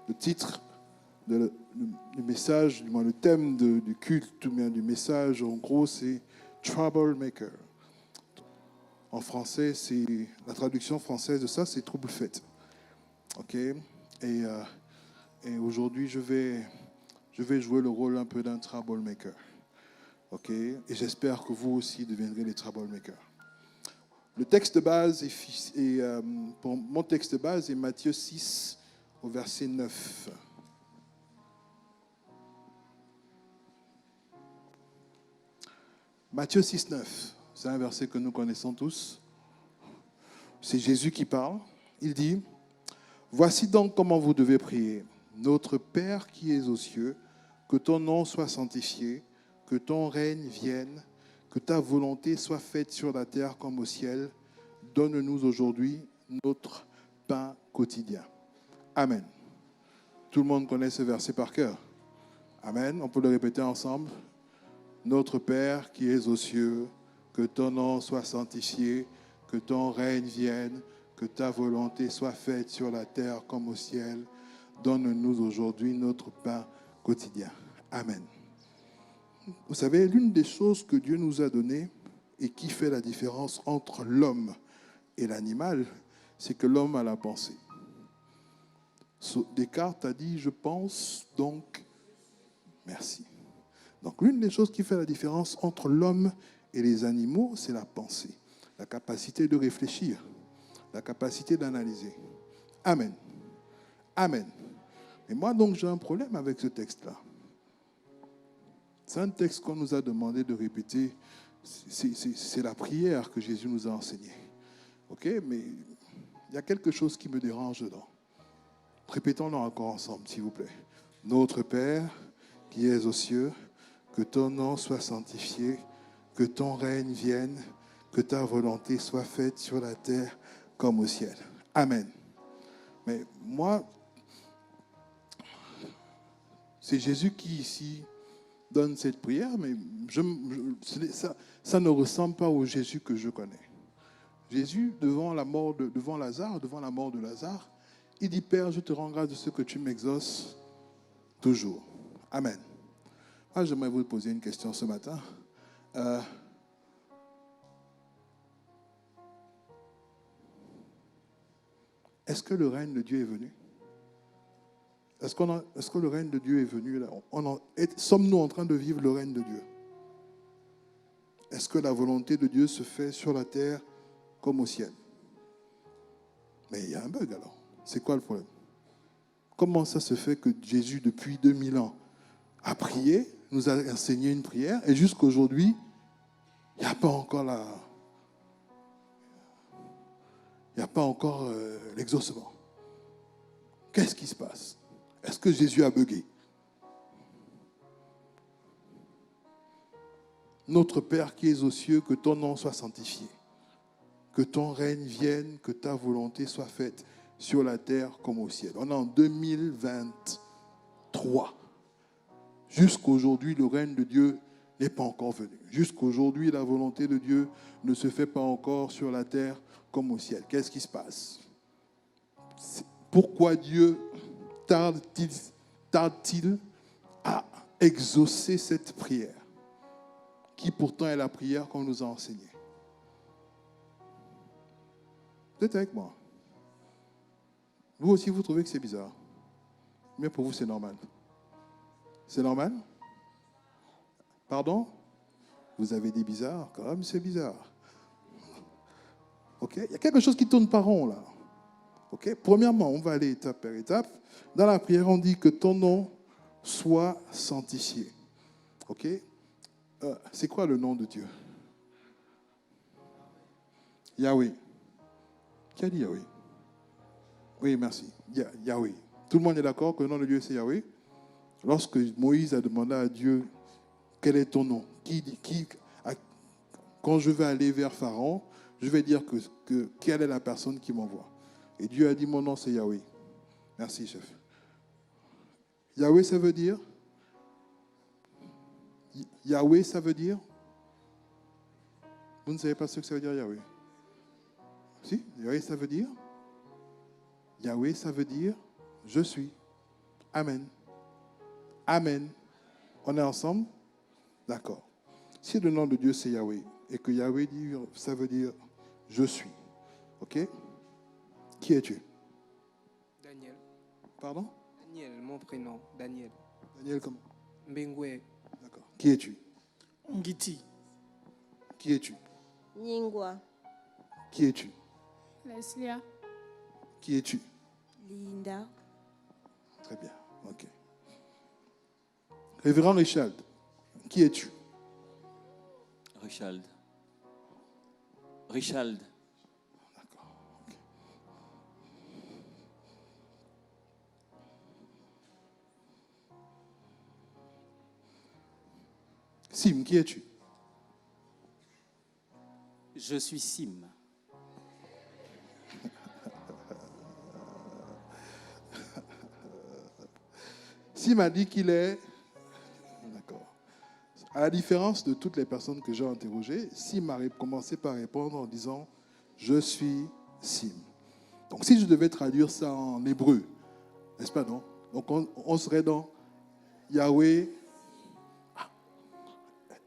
Le titre du message, du moins le thème du culte, ou bien du message, en gros, c'est Troublemaker. En français, la traduction française de ça, c'est trouble fait. Ok. Et aujourd'hui, je vais jouer le rôle un peu d'un troublemaker. Ok. Et j'espère que vous aussi deviendrez des troublemakers. Le texte de base pour mon texte de base est Matthieu 6 au verset 9. Matthieu 6, 9, c'est un verset que nous connaissons tous. C'est Jésus qui parle. Il dit, « Voici donc comment vous devez prier. Notre Père qui es aux cieux, que ton nom soit sanctifié, que ton règne vienne, que ta volonté soit faite sur la terre comme au ciel. Donne-nous aujourd'hui notre pain quotidien. » Amen. Tout le monde connaît ce verset par cœur. Amen. On peut le répéter ensemble. Notre Père qui es aux cieux, que ton nom soit sanctifié, que ton règne vienne, que ta volonté soit faite sur la terre comme au ciel. Donne-nous aujourd'hui notre pain quotidien. Amen. Vous savez, l'une des choses que Dieu nous a données et qui fait la différence entre l'homme et l'animal, c'est que l'homme a la pensée. Descartes a dit « je pense, donc merci ». Donc l'une des choses qui fait la différence entre l'homme et les animaux, c'est la pensée, la capacité de réfléchir, la capacité d'analyser. Amen. Amen. Et moi donc j'ai un problème avec ce texte-là. C'est un texte qu'on nous a demandé de répéter. C'est la prière que Jésus nous a enseignée. Ok, mais il y a quelque chose qui me dérange dedans. Répétons-le encore ensemble, s'il vous plaît. Notre Père qui es aux cieux, que ton nom soit sanctifié, que ton règne vienne, que ta volonté soit faite sur la terre comme au ciel. Amen. Mais moi, c'est Jésus qui ici donne cette prière, mais ça ne ressemble pas au Jésus que je connais. Jésus, devant la mort devant la mort de Lazare, il dit, Père, je te rends grâce de ce que tu m'exauces toujours. Amen. Moi, j'aimerais vous poser une question ce matin. Est-ce que le règne de Dieu est venu? Est-ce que le règne de Dieu est venu là? Sommes-nous en train de vivre le règne de Dieu? Est-ce que la volonté de Dieu se fait sur la terre comme au ciel? Mais il y a un bug alors. C'est quoi le problème? Comment ça se fait que Jésus, depuis 2000 ans, a prié, nous a enseigné une prière, et jusqu'à aujourd'hui, il n'y a pas encore l'exaucement? Qu'est-ce qui se passe? Est-ce que Jésus a bugué? Notre Père qui es aux cieux, que ton nom soit sanctifié, que ton règne vienne, que ta volonté soit faite sur la terre comme au ciel. On est en 2023. Jusqu'aujourd'hui, le règne de Dieu n'est pas encore venu. Jusqu'aujourd'hui, la volonté de Dieu ne se fait pas encore sur la terre comme au ciel. Qu'est-ce qui se passe? Pourquoi Dieu tarde-t-il à exaucer cette prière, qui pourtant est la prière qu'on nous a enseignée? Vous êtes avec moi? Vous aussi, vous trouvez que c'est bizarre? Mais pour vous, c'est normal. C'est normal? Pardon? Vous avez dit bizarre? Quand même, c'est bizarre. Ok? Il y a quelque chose qui tourne pas rond, là. Ok? Premièrement, on va aller étape par étape. Dans la prière, on dit que ton nom soit sanctifié. Ok? C'est quoi le nom de Dieu? Yahweh. Qui a dit Yahweh? Oui, merci. Yahweh. Tout le monde est d'accord que le nom de Dieu, c'est Yahweh? Lorsque Moïse a demandé à Dieu, quel est ton nom? Quand je vais aller vers Pharaon, je vais dire que quelle est la personne qui m'envoie? Et Dieu a dit, mon nom, c'est Yahweh. Merci, chef. Yahweh, ça veut dire? Yahweh, ça veut dire? Vous ne savez pas ce que ça veut dire, Yahweh? Si? Yahweh, ça veut dire? Yahweh, ça veut dire, je suis. Amen. Amen. On est ensemble? D'accord. Si le nom de Dieu c'est Yahweh, et que Yahweh dit, ça veut dire je suis. Ok? Qui es-tu? Daniel. Pardon? Daniel, mon prénom. Daniel. Daniel comment? Mbengwe. D'accord. Qui es-tu? Ngiti. Qui es-tu? Nyingwa. Qui es-tu? Leslia. Qui es-tu? Linda. Très bien. Ok. Révérend Richard, qui es-tu? Richald. Richald. D'accord. Ok. Sim, qui es-tu? Je suis Sim. Sim a dit qu'il est... D'accord. À la différence de toutes les personnes que j'ai interrogées, Sim a commencé par répondre en disant « Je suis Sim ». Donc si je devais traduire ça en hébreu, n'est-ce pas, non? Donc on serait dans Yahweh.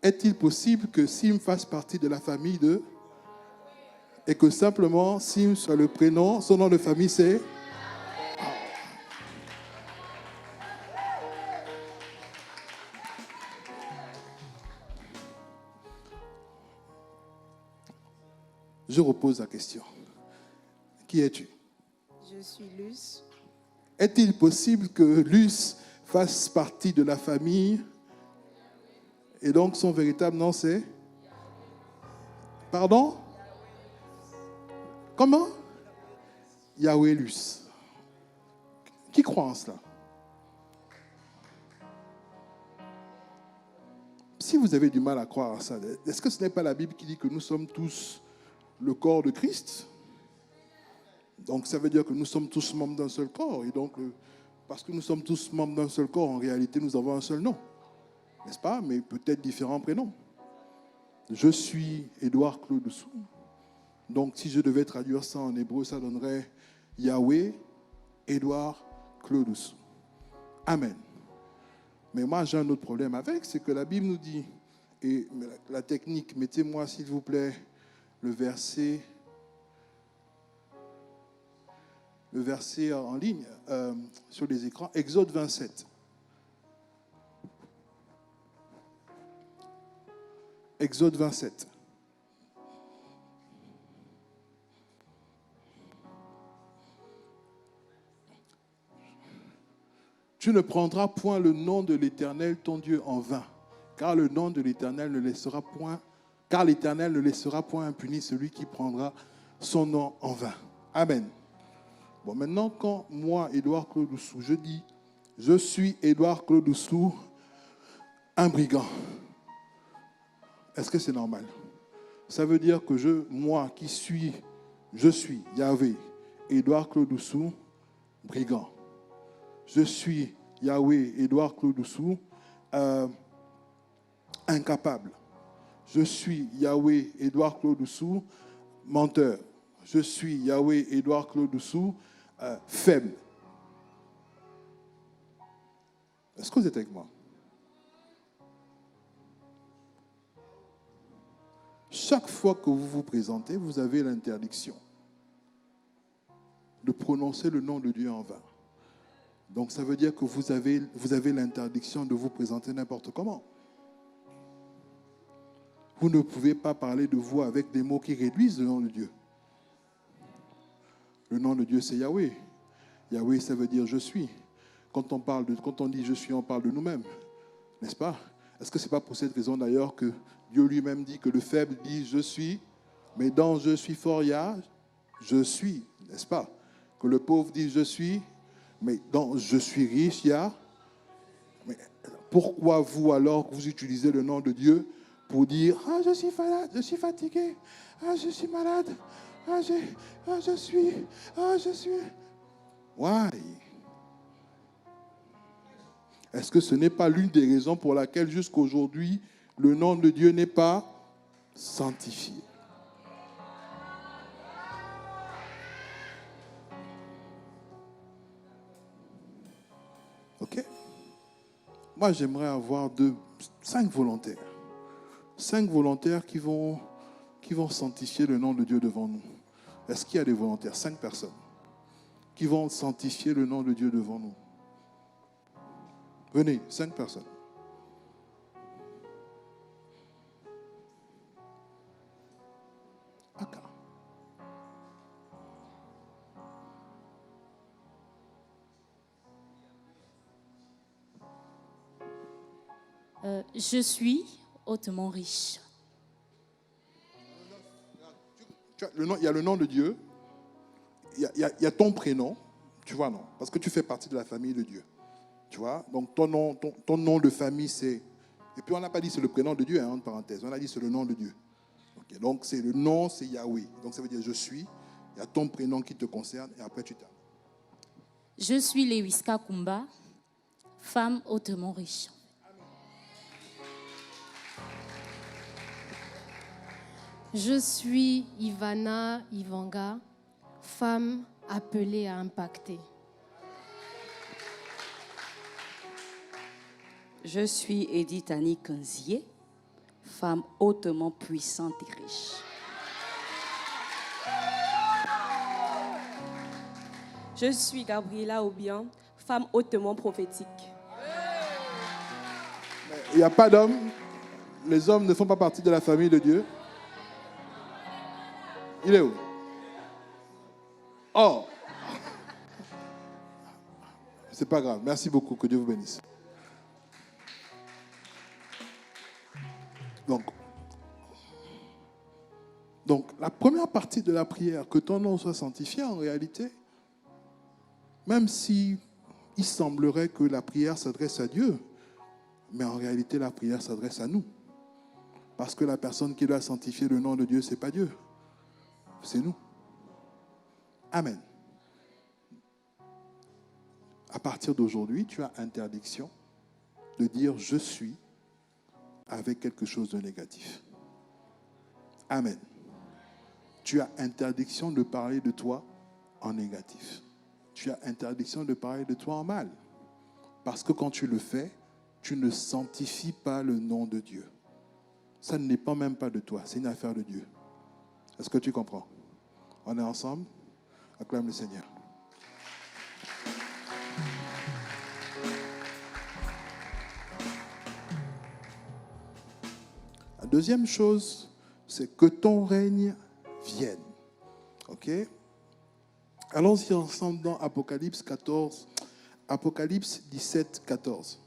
Est-il possible que Sim fasse partie de la famille de... Et que simplement Sim soit le prénom, son nom de famille c'est... Je repose la question. Qui es-tu? Je suis Luce. Est-il possible que Luce fasse partie de la famille et donc son véritable nom c'est... Pardon? Comment? Yahweh Luce. Qui croit en cela? Si vous avez du mal à croire à ça, est-ce que ce n'est pas la Bible qui dit que nous sommes tous le corps de Christ? Donc ça veut dire que nous sommes tous membres d'un seul corps. Et donc, parce que nous sommes tous membres d'un seul corps, en réalité, nous avons un seul nom. N'est-ce pas? Mais peut-être différents prénoms. Je suis Édouard Claude Sou. Donc si je devais traduire ça en hébreu, ça donnerait Yahweh Édouard Claude Sou. Amen. Mais moi, j'ai un autre problème avec, c'est que la Bible nous dit, et la technique, mettez-moi s'il vous plaît le verset en ligne sur les écrans, Exode 27. Exode 27. Tu ne prendras point le nom de l'Éternel ton Dieu en vain, car le nom de l'Éternel ne laissera point, car l'Éternel ne laissera point impuni celui qui prendra son nom en vain. Amen. Bon, maintenant, quand moi, Édouard Claude Oussou, je dis, je suis Édouard Claude Oussou, un brigand, est-ce que c'est normal? Ça veut dire que moi qui suis, je suis Yahweh, Édouard Claude Oussou, brigand. Je suis Yahweh, Édouard Claude Oussou, incapable. Je suis Yahweh, Édouard Claude Oussou, menteur. Je suis Yahweh, Édouard Claude Oussou, faible. Est-ce que vous êtes avec moi? Chaque fois que vous vous présentez, vous avez l'interdiction de prononcer le nom de Dieu en vain. Donc ça veut dire que vous avez l'interdiction de vous présenter n'importe comment. Vous ne pouvez pas parler de vous avec des mots qui réduisent le nom de Dieu. Le nom de Dieu, c'est Yahweh. Yahweh, ça veut dire je suis. Quand on dit je suis, on parle de nous-mêmes. N'est-ce pas? Est-ce que ce n'est pas pour cette raison d'ailleurs que Dieu lui-même dit que le faible dit je suis, mais dans je suis fort, il y a je suis, n'est-ce pas? Que le pauvre dit je suis, mais dans je suis riche, il y a... Mais pourquoi vous alors vous utilisez le nom de Dieu pour dire ah je suis malade, je suis fatigué, ah je suis malade, je suis... Why? Est-ce que ce n'est pas l'une des raisons pour laquelle jusqu'à aujourd'hui le nom de Dieu n'est pas sanctifié? OK? Moi, j'aimerais avoir 5 volontaires. 5 volontaires qui vont sanctifier le nom de Dieu devant nous. Est-ce qu'il y a des volontaires? 5 personnes qui vont sanctifier le nom de Dieu devant nous. Venez, 5 personnes. Aka. Je suis hautement riche. Il y a le nom de Dieu, il y a ton prénom, tu vois, non? Parce que tu fais partie de la famille de Dieu. Tu vois? Donc ton nom de famille, c'est... Et puis on n'a pas dit c'est le prénom de Dieu, hein, entre parenthèses. On a dit c'est le nom de Dieu. Okay, donc c'est le nom, c'est Yahweh. Donc ça veut dire je suis. Il y a ton prénom qui te concerne et après tu t'as. Je suis Lewiska Kumba, femme hautement riche. Je suis Ivana Ivanga, femme appelée à impacter. Je suis Edith Annie Kanzié, femme hautement puissante et riche. Je suis Gabriela Obian, femme hautement prophétique. Il n'y a pas d'hommes. Les hommes ne font pas partie de la famille de Dieu. Il est où? Oh! C'est pas grave. Merci beaucoup. Que Dieu vous bénisse. Donc, la première partie de la prière, que ton nom soit sanctifié, en réalité, même si il semblerait que la prière s'adresse à Dieu, mais en réalité, la prière s'adresse à nous. Parce que la personne qui doit sanctifier le nom de Dieu, ce n'est pas Dieu. C'est nous. Amen. À partir d'aujourd'hui, tu as interdiction de dire « je suis » avec quelque chose de négatif. Amen. Tu as interdiction de parler de toi en négatif. Tu as interdiction de parler de toi en mal. Parce que quand tu le fais, tu ne sanctifies pas le nom de Dieu. Ça ne dépend même pas de toi, c'est une affaire de Dieu. Est-ce que tu comprends? On est ensemble? Acclame le Seigneur. La deuxième chose, c'est que ton règne vienne. OK? Allons-y ensemble dans Apocalypse 14, Apocalypse 17, 14.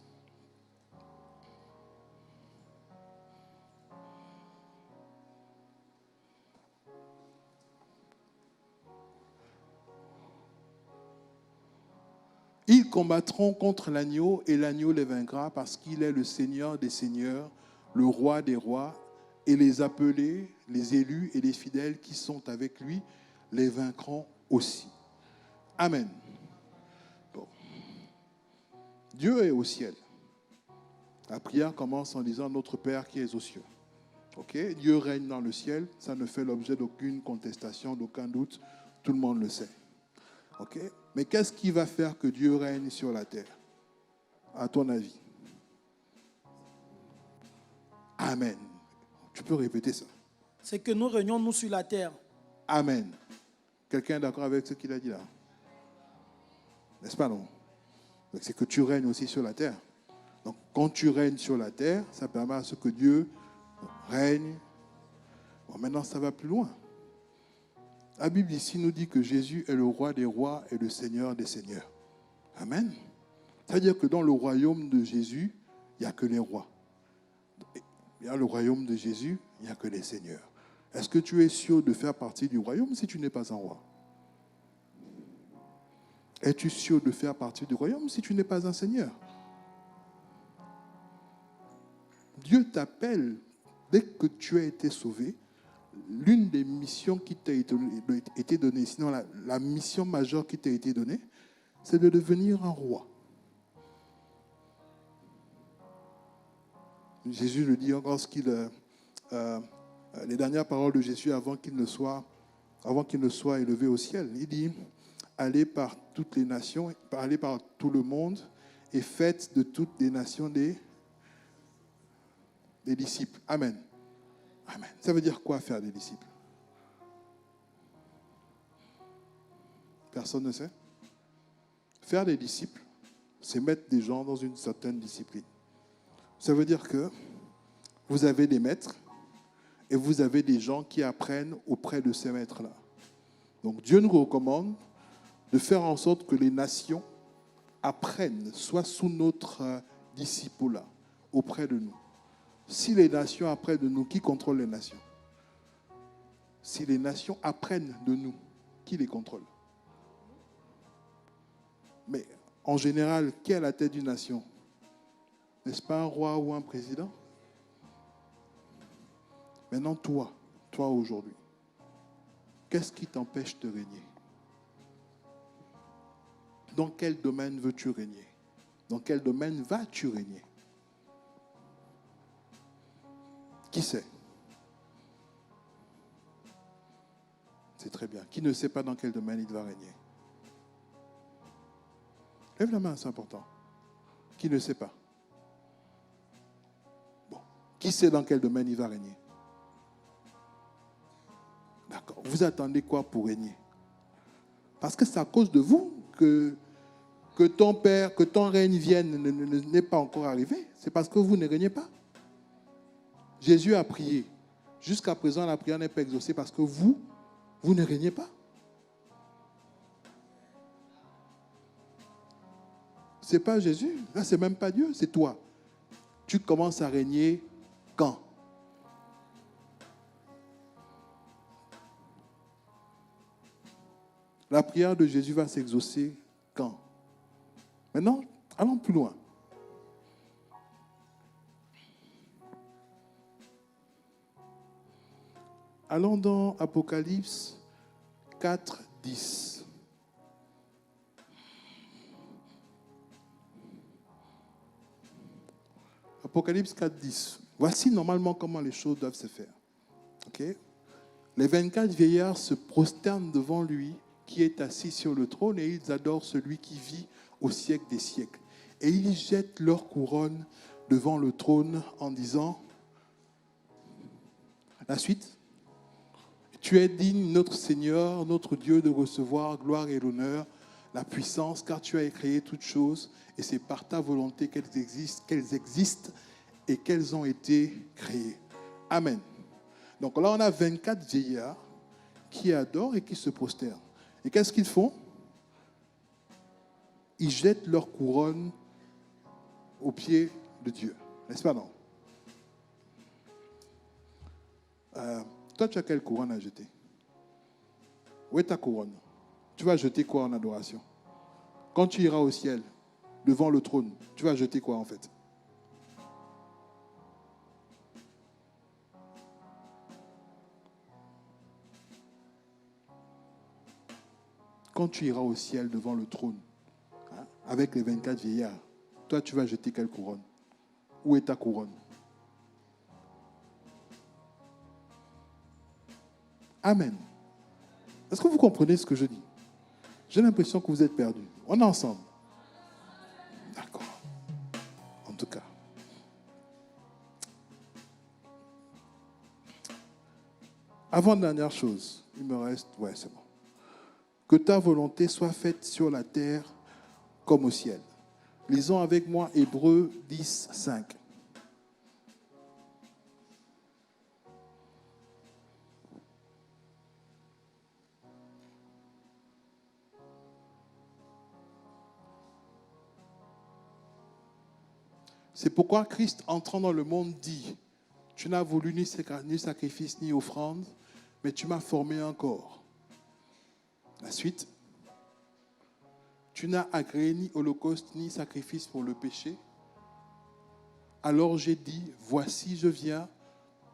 Ils combattront contre l'agneau et l'agneau les vaincra parce qu'il est le Seigneur des seigneurs, le roi des rois, et les appelés, les élus et les fidèles qui sont avec lui les vaincront aussi. Amen. Bon. Dieu est au ciel. La prière commence en disant « Notre Père qui es aux cieux ». Okay? Dieu règne dans le ciel, ça ne fait l'objet d'aucune contestation, d'aucun doute, tout le monde le sait. Okay? Mais qu'est-ce qui va faire que Dieu règne sur la terre, à ton avis? Amen. Tu peux répéter ça. C'est que nous régnons, nous, sur la terre. Amen. Quelqu'un est d'accord avec ce qu'il a dit là? N'est-ce pas, non? Donc, c'est que tu règnes aussi sur la terre. Donc, quand tu règnes sur la terre, ça permet à ce que Dieu règne. Bon, maintenant, ça va plus loin. La Bible ici nous dit que Jésus est le roi des rois et le Seigneur des seigneurs. Amen. C'est-à-dire que dans le royaume de Jésus, il n'y a que les rois. Dans le royaume de Jésus, il n'y a que les seigneurs. Est-ce que tu es sûr de faire partie du royaume si tu n'es pas un roi? Es-tu sûr de faire partie du royaume si tu n'es pas un seigneur? Dieu t'appelle dès que tu as été sauvé. L'une des missions qui t'a été donnée, sinon la mission majeure qui t'a été donnée, c'est de devenir un roi. Jésus le dit encore, les dernières paroles de Jésus avant qu'il ne soit élevé au ciel. Il dit, allez par toutes les nations, allez par tout le monde et faites de toutes les nations des disciples. Amen. Amen. Ça veut dire quoi faire des disciples? Personne ne sait. Faire des disciples, c'est mettre des gens dans une certaine discipline. Ça veut dire que vous avez des maîtres et vous avez des gens qui apprennent auprès de ces maîtres-là. Donc Dieu nous recommande de faire en sorte que les nations apprennent, soient sous notre disciple-là, auprès de nous. Si les nations apprennent de nous, qui contrôle les nations? Si les nations apprennent de nous, qui les contrôle? Mais en général, qui est à la tête d'une nation? N'est-ce pas un roi ou un président? Maintenant, toi aujourd'hui, qu'est-ce qui t'empêche de régner? Dans quel domaine veux-tu régner? Dans quel domaine vas-tu régner? Qui sait? C'est très bien. Qui ne sait pas dans quel domaine il va régner? Lève la main, c'est important. Qui ne sait pas? Bon. Qui sait dans quel domaine il va régner? D'accord. Vous attendez quoi pour régner? Parce que c'est à cause de vous que ton père, que ton règne vienne n'est pas encore arrivé. C'est parce que vous ne régnez pas. Jésus a prié. Jusqu'à présent, la prière n'est pas exaucée parce que vous ne régnez pas. Ce n'est pas Jésus. Là, ce n'est même pas Dieu, c'est toi. Tu commences à régner quand? La prière de Jésus va s'exaucer quand? Maintenant, allons plus loin. Allons dans Apocalypse 4, 10. Apocalypse 4, 10. Voici normalement comment les choses doivent se faire. Okay? Les 24 vieillards se prosternent devant lui qui est assis sur le trône et ils adorent celui qui vit au siècle des siècles. Et ils jettent leur couronne devant le trône en disant, la suite, tu es digne, notre Seigneur, notre Dieu, de recevoir gloire et l'honneur, la puissance, car tu as créé toutes choses et c'est par ta volonté qu'elles existent et qu'elles ont été créées. Amen. Donc là, on a 24 vieillards qui adorent et qui se prosternent. Et qu'est-ce qu'ils font? Ils jettent leur couronne aux pieds de Dieu. N'est-ce pas, non? Toi, tu as quelle couronne à jeter? Où est ta couronne? Tu vas jeter quoi en adoration? Quand tu iras au ciel, devant le trône, tu vas jeter quoi en fait? Quand tu iras au ciel devant le trône, hein, avec les 24 vieillards, toi, tu vas jeter quelle couronne? Où est ta couronne? Amen. Est-ce que vous comprenez ce que je dis? J'ai l'impression que vous êtes perdus. On est ensemble. D'accord. En tout cas. Avant-dernière chose, il me reste... Ouais, c'est bon. Que ta volonté soit faite sur la terre comme au ciel. Lisons avec moi Hébreux 10, 5. C'est pourquoi Christ, entrant dans le monde, dit, « Tu n'as voulu ni sacrifice ni offrande, mais tu m'as formé un corps. » La suite, « Tu n'as agréé ni holocauste ni sacrifice pour le péché. Alors j'ai dit, voici je viens,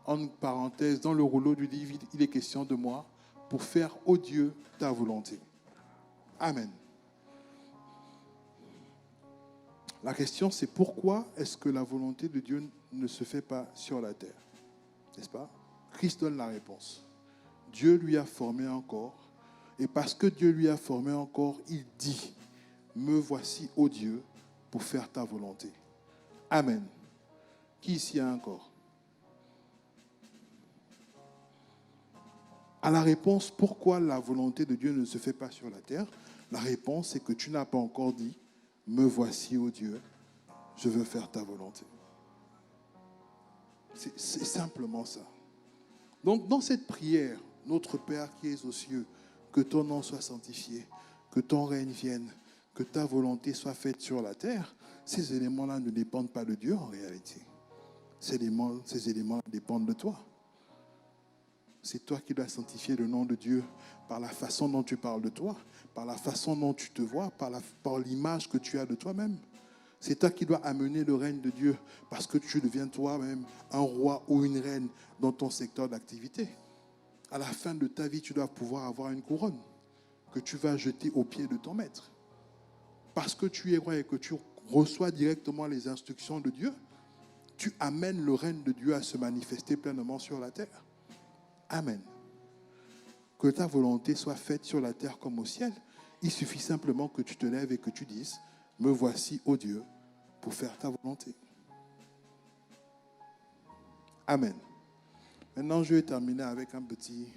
en parenthèse, dans le rouleau du livre, il est question de moi, pour faire, ô Dieu, ta volonté. » Amen. La question, c'est pourquoi est-ce que la volonté de Dieu ne se fait pas sur la terre? N'est-ce pas? Christ donne la réponse. Dieu lui a formé un corps, et parce que Dieu lui a formé un corps, il dit, me voici, ô Dieu, pour faire ta volonté. Amen. Qui ici a un corps? À la réponse, pourquoi la volonté de Dieu ne se fait pas sur la terre? La réponse, c'est que tu n'as pas encore dit, me voici, ô Dieu, je veux faire ta volonté. C'est simplement ça. Donc, dans cette prière, notre Père qui es aux cieux, que ton nom soit sanctifié, que ton règne vienne, que ta volonté soit faite sur la terre, ces éléments-là ne dépendent pas de Dieu en réalité. Ces éléments dépendent de toi. C'est toi qui dois sanctifier le nom de Dieu par la façon dont tu parles de toi, par la façon dont tu te vois, par l'image que tu as de toi-même. C'est toi qui dois amener le règne de Dieu parce que tu deviens toi-même un roi ou une reine dans ton secteur d'activité. À la fin de ta vie, tu dois pouvoir avoir une couronne que tu vas jeter aux pieds de ton maître. Parce que tu es roi et que tu reçois directement les instructions de Dieu, tu amènes le règne de Dieu à se manifester pleinement sur la terre. Amen. Que ta volonté soit faite sur la terre comme au ciel. Il suffit simplement que tu te lèves et que tu dises, me voici, ô Dieu, pour faire ta volonté. Amen. Maintenant, je vais terminer avec un petit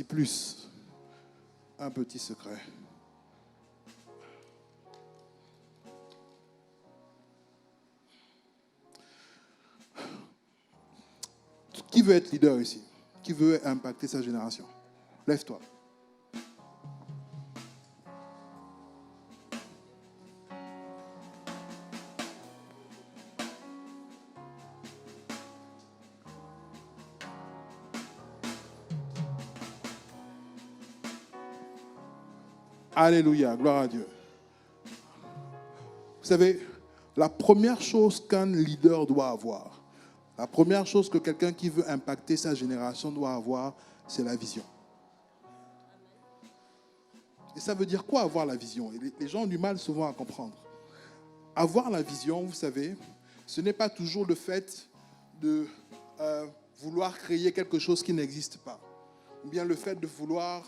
plus, un petit secret. Qui veut être leader ici? Qui veut impacter sa génération? Lève-toi. Alléluia, gloire à Dieu. Vous savez, la première chose qu'un leader doit avoir, la première chose que quelqu'un qui veut impacter sa génération doit avoir, c'est la vision. Et ça veut dire quoi avoir la vision? Et les gens ont du mal souvent à comprendre. Avoir la vision, vous savez, ce n'est pas toujours le fait de vouloir créer quelque chose qui n'existe pas. Ou bien le fait de vouloir,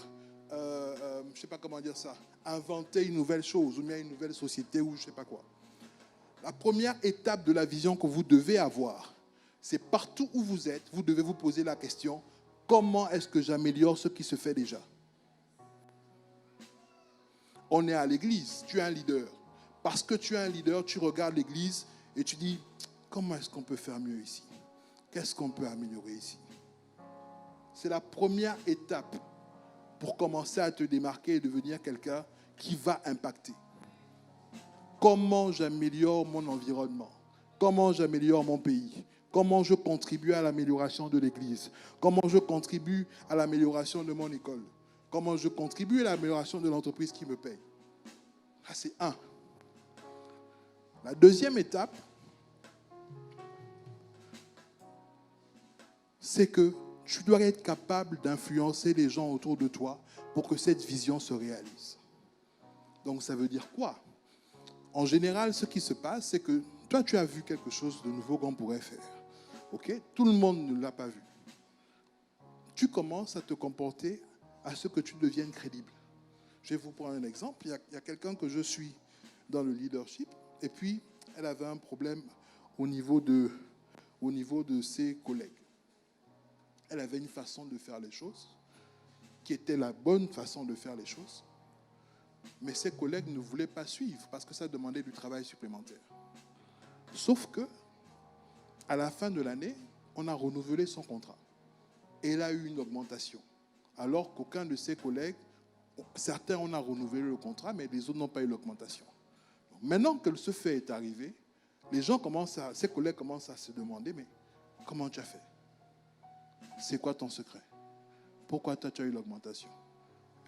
je ne sais pas comment dire ça, inventer une nouvelle chose, ou bien une nouvelle société, ou je ne sais pas quoi. La première étape de la vision que vous devez avoir, c'est partout où vous êtes, vous devez vous poser la question, comment est-ce que j'améliore ce qui se fait déjà? On est à l'église, tu es un leader. Parce que tu es un leader, tu regardes l'église et tu dis, comment est-ce qu'on peut faire mieux ici? Qu'est-ce qu'on peut améliorer ici? C'est la première étape pour commencer à te démarquer et devenir quelqu'un qui va impacter. Comment j'améliore mon environnement? Comment j'améliore mon pays? Comment je contribue à l'amélioration de l'église? Comment je contribue à l'amélioration de mon école? Comment je contribue à l'amélioration de l'entreprise qui me paye? Ça, c'est un. La deuxième étape, c'est que tu dois être capable d'influencer les gens autour de toi pour que cette vision se réalise. Donc, ça veut dire quoi? En général, ce qui se passe, c'est que toi, tu as vu quelque chose de nouveau qu'on pourrait faire. OK? Tout le monde ne l'a pas vu. Tu commences à te comporter à ce que tu deviennes crédible. Je vais vous prendre un exemple. Il y a quelqu'un que je suis dans le leadership, et puis elle avait un problème au niveau de ses collègues. Elle avait une façon de faire les choses qui était la bonne façon de faire les choses, mais ses collègues ne voulaient pas suivre parce que ça demandait du travail supplémentaire. Sauf que, à la fin de l'année, on a renouvelé son contrat. Et elle a eu une augmentation. Alors qu'aucun de ses collègues, certains on a renouvelé le contrat, mais les autres n'ont pas eu l'augmentation. Maintenant que ce fait est arrivé, ses collègues commencent à se demander, mais comment tu as fait? C'est quoi ton secret? Pourquoi toi tu as eu l'augmentation?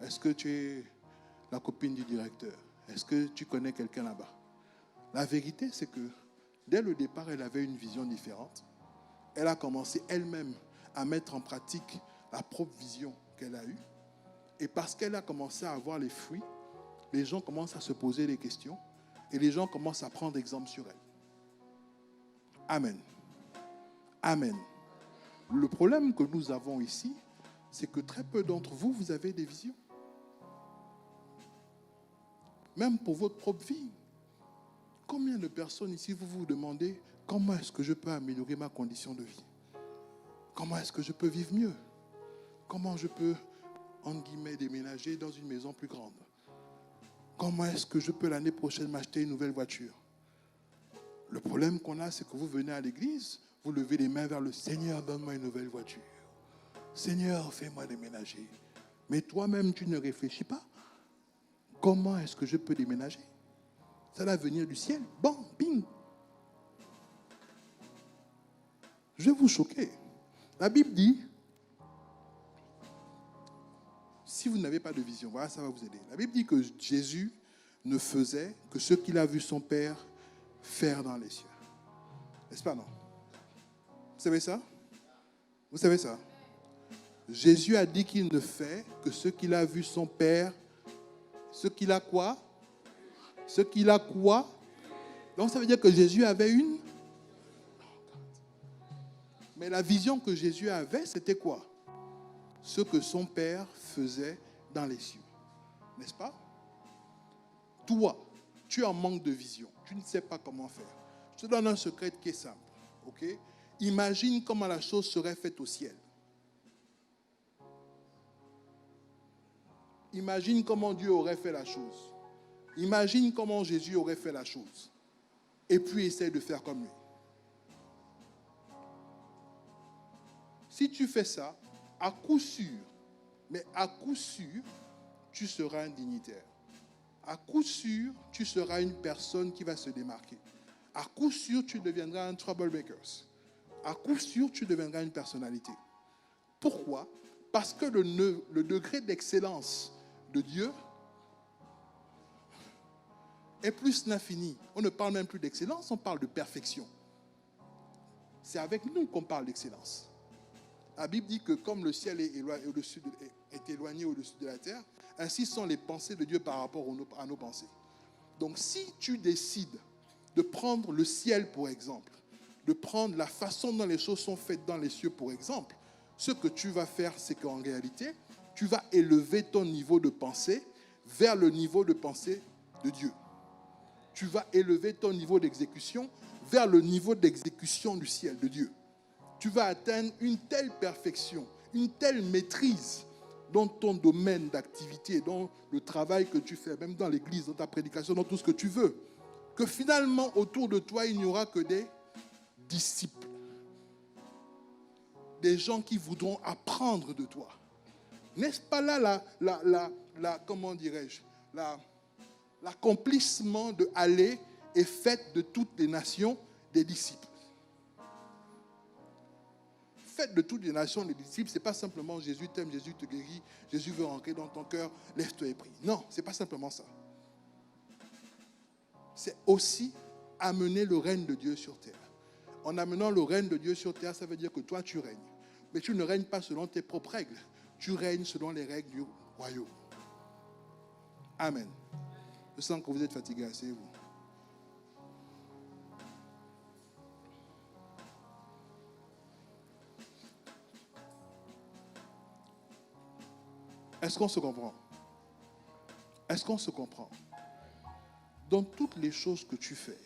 Est-ce que tu es la copine du directeur? Est-ce que tu connais quelqu'un là-bas? La vérité, c'est que dès le départ, elle avait une vision différente. Elle a commencé elle-même à mettre en pratique la propre vision qu'elle a eue. Et parce qu'elle a commencé à avoir les fruits, les gens commencent à se poser des questions et les gens commencent à prendre exemple sur elle. Amen. Amen. Le problème que nous avons ici, c'est que très peu d'entre vous, vous avez des visions. Même pour votre propre vie. de personnes ici, vous vous demandez comment est-ce que je peux améliorer ma condition de vie? Comment est-ce que je peux vivre mieux? Comment je peux, entre guillemets, déménager dans une maison plus grande? Comment est-ce que je peux l'année prochaine m'acheter une nouvelle voiture? Le problème qu'on a, c'est que vous venez à l'église, vous levez les mains vers le Seigneur, donne-moi une nouvelle voiture. Seigneur, fais-moi déménager. Mais toi-même, tu ne réfléchis pas. Comment est-ce que je peux déménager? Ça va venir du ciel. Bon, bing. Je vais vous choquer. La Bible dit, si vous n'avez pas de vision, voilà, ça va vous aider. La Bible dit que Jésus ne faisait que ce qu'il a vu son Père faire dans les cieux. N'est-ce pas, non? Vous savez ça? Vous savez ça? Jésus a dit qu'il ne fait que ce qu'il a vu son Père. Ce qu'il a quoi? Ce qu'il a quoi? Donc ça veut dire que Jésus avait une... Mais la vision que Jésus avait, c'était quoi? Ce que son Père faisait dans les cieux. N'est-ce pas? Toi, tu es en manque de vision. Tu ne sais pas comment faire. Je te donne un secret qui est simple. Ok? Imagine comment la chose serait faite au ciel. Imagine comment Dieu aurait fait la chose. Imagine comment Jésus aurait fait la chose. Et puis essaye de faire comme lui. Si tu fais ça, à coup sûr, mais à coup sûr, tu seras un dignitaire. À coup sûr, tu seras une personne qui va se démarquer. À coup sûr, tu deviendras un troublemaker. À coup sûr, tu deviendras une personnalité. Pourquoi? Parce que le degré d'excellence de Dieu est plus l'infini. On ne parle même plus d'excellence, on parle de perfection. C'est avec nous qu'on parle d'excellence. La Bible dit que comme le ciel est éloigné au-dessus de la terre, ainsi sont les pensées de Dieu par rapport à nos pensées. Donc si tu décides de prendre le ciel pour exemple, de prendre la façon dont les choses sont faites dans les cieux pour exemple, ce que tu vas faire, c'est qu'en réalité, tu vas élever ton niveau de pensée vers le niveau de pensée de Dieu. Tu vas élever ton niveau d'exécution vers le niveau d'exécution du ciel de Dieu. Tu vas atteindre une telle perfection, une telle maîtrise dans ton domaine d'activité, dans le travail que tu fais, même dans l'église, dans ta prédication, dans tout ce que tu veux, que finalement, autour de toi, il n'y aura que des disciples. Des gens qui voudront apprendre de toi. N'est-ce pas là comment dirais-je, l'accomplissement de aller et faites de toutes les nations des disciples. Faites de toutes les nations des disciples, ce n'est pas simplement Jésus t'aime, Jésus te guérit, Jésus veut rentrer dans ton cœur, lève-toi et prie. Non, ce n'est pas simplement ça. C'est aussi amener le règne de Dieu sur terre. En amenant le règne de Dieu sur terre, ça veut dire que toi tu règnes. Mais tu ne règnes pas selon tes propres règles. Tu règnes selon les règles du royaume. Amen. Je sens que vous êtes fatigués, asseyez-vous. Est-ce qu'on se comprend? Est-ce qu'on se comprend? Dans toutes les choses que tu fais,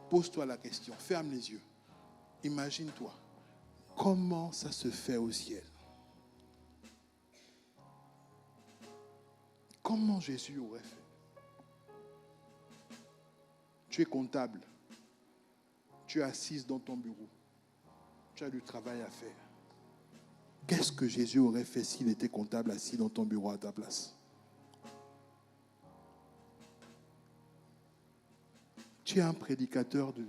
pose-toi la question, ferme les yeux. Imagine-toi, comment ça se fait au ciel? Comment Jésus aurait fait? Tu es comptable. Tu es assise dans ton bureau. Tu as du travail à faire. Qu'est-ce que Jésus aurait fait s'il était comptable assis dans ton bureau à ta place? Tu es un prédicateur de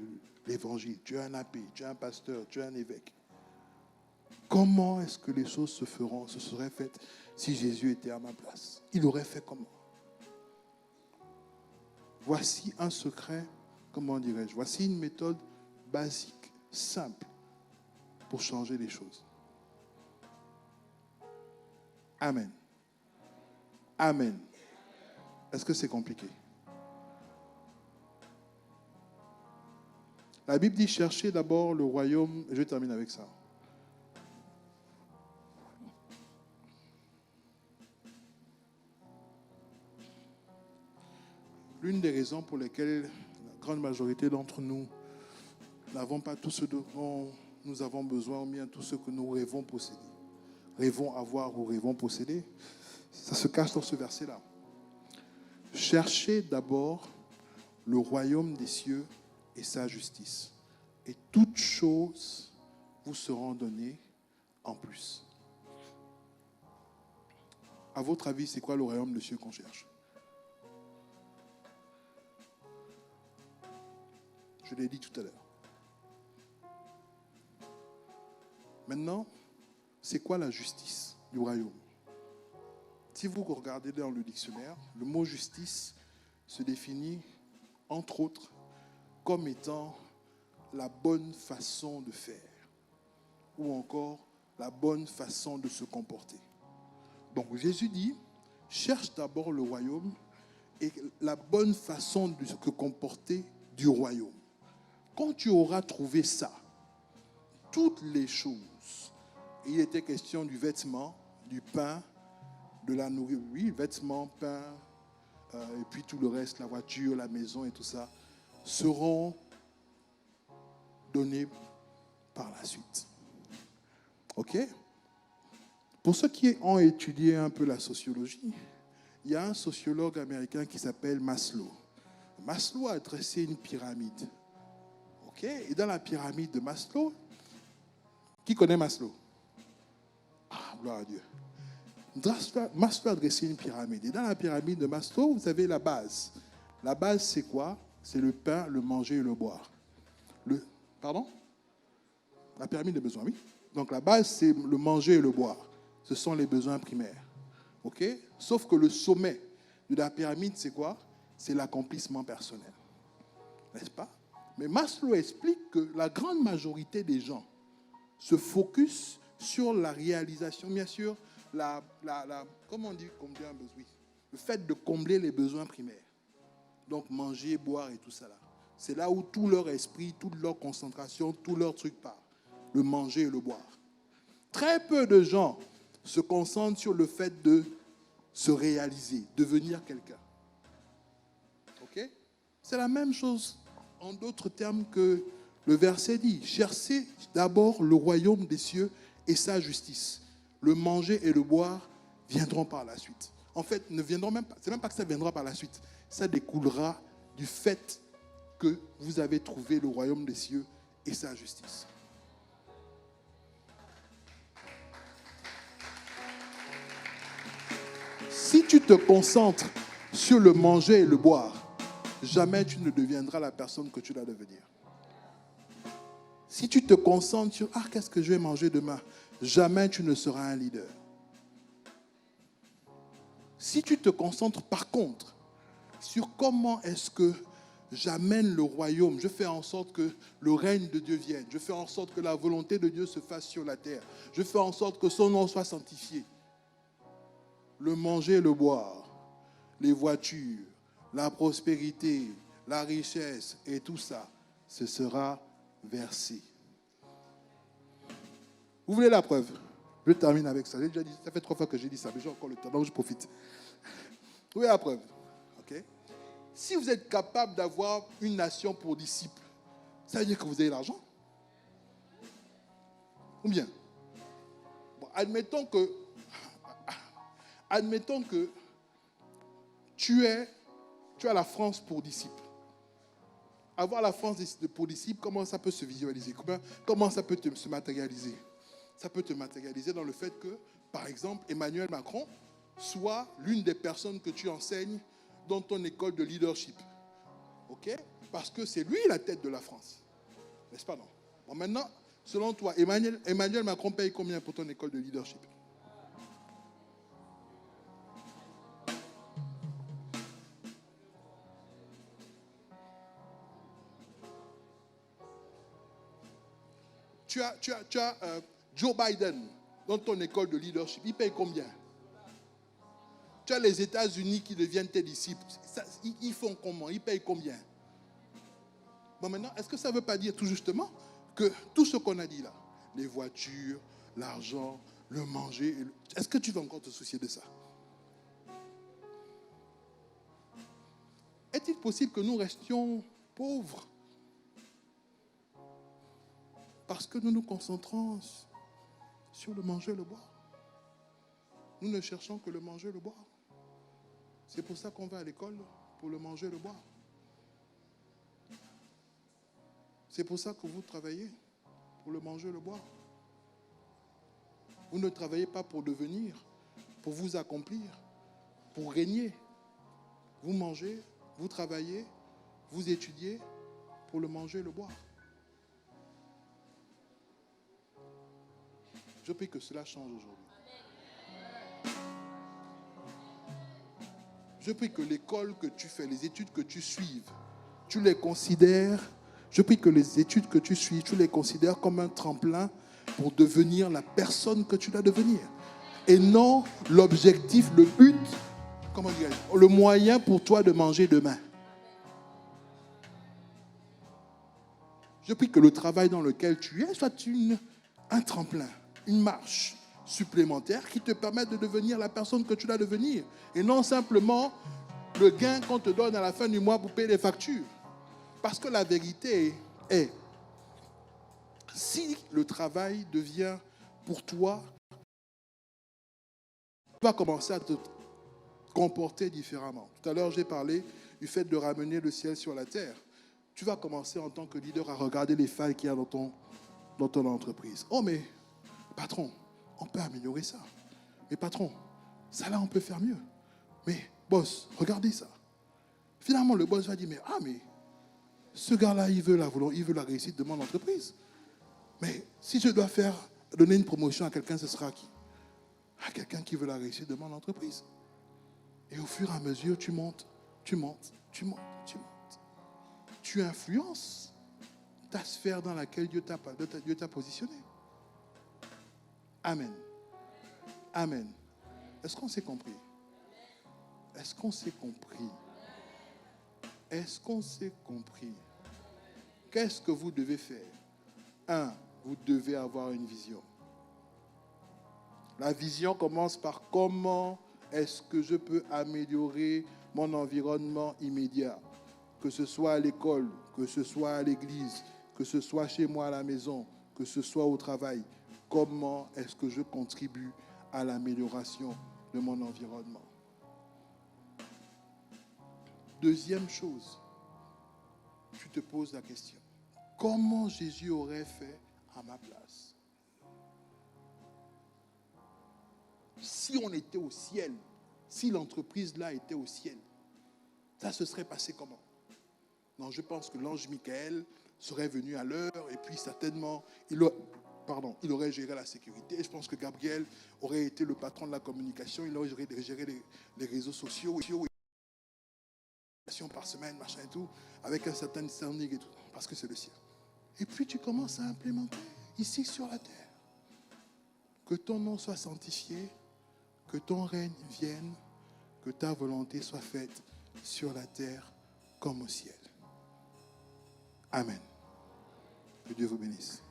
l'évangile, tu es un abbé, tu es un pasteur, tu es un évêque. Comment est-ce que les choses se seraient faites si Jésus était à ma place? Il aurait fait comment? Voici un secret, comment dirais-je? Voici une méthode basique, simple, pour changer les choses. Amen. Amen. Est-ce que c'est compliqué? La Bible dit cherchez d'abord le royaume. Je termine avec ça. L'une des raisons pour lesquelles grande majorité d'entre nous n'avons pas tout ce dont nous avons besoin, ou bien tout ce que nous rêvons posséder. Rêvons avoir ou rêvons posséder. Ça se cache dans ce verset-là. Cherchez d'abord le royaume des cieux et sa justice. Et toutes choses vous seront données en plus. À votre avis, c'est quoi le royaume des cieux qu'on cherche? Je l'ai dit tout à l'heure. Maintenant, c'est quoi la justice du royaume? Si vous regardez dans le dictionnaire, le mot justice se définit, entre autres, comme étant la bonne façon de faire ou encore la bonne façon de se comporter. Donc Jésus dit, cherche d'abord le royaume et la bonne façon de se comporter du royaume. Quand tu auras trouvé ça, toutes les choses, il était question du vêtement, du pain, de la nourriture, oui, vêtements, pain, et puis tout le reste, la voiture, la maison et tout ça, seront donnés par la suite. OK? Pour ceux qui ont étudié un peu la sociologie, il y a un sociologue américain qui s'appelle Maslow. Maslow a dressé une pyramide. OK? Et dans la pyramide de Maslow, qui connaît Maslow? Ah, gloire à Dieu. Maslow a dressé une pyramide. Et dans la pyramide de Maslow, vous avez la base. La base, c'est quoi? C'est le pain, le manger et le boire. Pardon? La pyramide de besoins, oui. Donc la base, c'est le manger et le boire. Ce sont les besoins primaires. OK? Sauf que le sommet de la pyramide, c'est quoi? C'est l'accomplissement personnel. N'est-ce pas? Mais Maslow explique que la grande majorité des gens se focus sur la réalisation, bien sûr, comment on dit combler un besoin? Le fait de combler les besoins primaires. Donc manger, boire et tout ça là. C'est là où tout leur esprit, toute leur concentration, tout leur truc part. Le manger et le boire. Très peu de gens se concentrent sur le fait de se réaliser, devenir quelqu'un. OK? C'est la même chose, en d'autres termes, que le verset dit. Cherchez d'abord le royaume des cieux et sa justice. Le manger et le boire viendront par la suite. En fait, ne viendront même pas. C'est même pas que ça viendra par la suite. Ça découlera du fait que vous avez trouvé le royaume des cieux et sa justice. Si tu te concentres sur le manger et le boire, jamais tu ne deviendras la personne que tu dois devenir. Si tu te concentres sur « qu'est-ce que je vais manger demain ?» jamais tu ne seras un leader. Si tu te concentres par contre sur comment est-ce que j'amène le royaume, je fais en sorte que le règne de Dieu vienne, je fais en sorte que la volonté de Dieu se fasse sur la terre, je fais en sorte que son nom soit sanctifié. Le manger, le boire, les voitures, la prospérité, la richesse et tout ça, ce sera versé. Vous voulez la preuve? Je termine avec ça. J'ai déjà dit, ça fait 3 fois que j'ai dit ça, mais j'ai encore le temps, donc je profite. Vous voulez la preuve? OK? Si vous êtes capable d'avoir une nation pour disciples, ça veut dire que vous avez l'argent? Ou bien? Bon, admettons que tu as la France pour disciples. Avoir la France pour disciples, comment ça peut se visualiser? Comment ça peut se matérialiser? Ça peut te matérialiser dans le fait que, par exemple, Emmanuel Macron soit l'une des personnes que tu enseignes dans ton école de leadership. OK? Parce que c'est lui la tête de la France. N'est-ce pas, non? Bon, maintenant, selon toi, Emmanuel Macron paye combien pour ton école de leadership? Tu as Joe Biden dans ton école de leadership. Il paye combien? Tu as les États-Unis qui deviennent tes disciples. Ils font comment? Ils payent combien? Bon, maintenant, est-ce que ça ne veut pas dire tout justement que tout ce qu'on a dit là, les voitures, l'argent, le manger, est-ce que tu vas encore te soucier de ça? Est-il possible que nous restions pauvres. Parce que nous nous concentrons sur le manger et le boire. Nous ne cherchons que le manger et le boire. C'est pour ça qu'on va à l'école, pour le manger et le boire. C'est pour ça que vous travaillez, pour le manger et le boire. Vous ne travaillez pas pour devenir, pour vous accomplir, pour régner. Vous mangez, vous travaillez, vous étudiez pour le manger et le boire. Je prie que cela change aujourd'hui. Je prie que l'école que tu fais, les études que tu suives, tu les considères, je prie que les études que tu suis, tu les considères comme un tremplin pour devenir la personne que tu dois devenir. Et non l'objectif, le but, comment dirais-je, le moyen pour toi de manger demain. Je prie que le travail dans lequel tu es soit un tremplin, une marche supplémentaire qui te permette de devenir la personne que tu dois devenir. Et non simplement le gain qu'on te donne à la fin du mois pour payer les factures. Parce que la vérité est, si le travail devient pour toi, tu vas commencer à te comporter différemment. Tout à l'heure, j'ai parlé du fait de ramener le ciel sur la terre. Tu vas commencer en tant que leader à regarder les failles qu'il y a dans ton entreprise. Oh, mais patron, on peut améliorer ça. Mais patron, ça là, on peut faire mieux. Mais boss, regardez ça. Finalement, le boss va dire, mais ce gars-là, il veut la réussite de mon entreprise. Mais si je dois donner une promotion à quelqu'un, ce sera qui? À quelqu'un qui veut la réussite de mon entreprise. Et au fur et à mesure, tu montes. Tu influences ta sphère dans laquelle Dieu t'a positionné. Amen. Amen. Est-ce qu'on s'est compris? Est-ce qu'on s'est compris? Est-ce qu'on s'est compris? Qu'est-ce que vous devez faire? 1, vous devez avoir une vision. La vision commence par comment est-ce que je peux améliorer mon environnement immédiat, que ce soit à l'école, que ce soit à l'église, que ce soit chez moi à la maison, que ce soit au travail. Comment est-ce que je contribue à l'amélioration de mon environnement? Deuxième chose, tu te poses la question, comment Jésus aurait fait à ma place? Si on était au ciel, si l'entreprise là était au ciel, ça se serait passé comment? Non, je pense que l'ange Michael serait venu à l'heure et puis certainement, il aurait géré la sécurité. Et je pense que Gabriel aurait été le patron de la communication, il aurait géré les réseaux sociaux, par semaine, machin et tout, avec un certain standing et tout, parce que c'est le ciel. Et puis tu commences à implémenter ici sur la terre. Que ton nom soit sanctifié, que ton règne vienne, que ta volonté soit faite sur la terre comme au ciel. Amen. Que Dieu vous bénisse.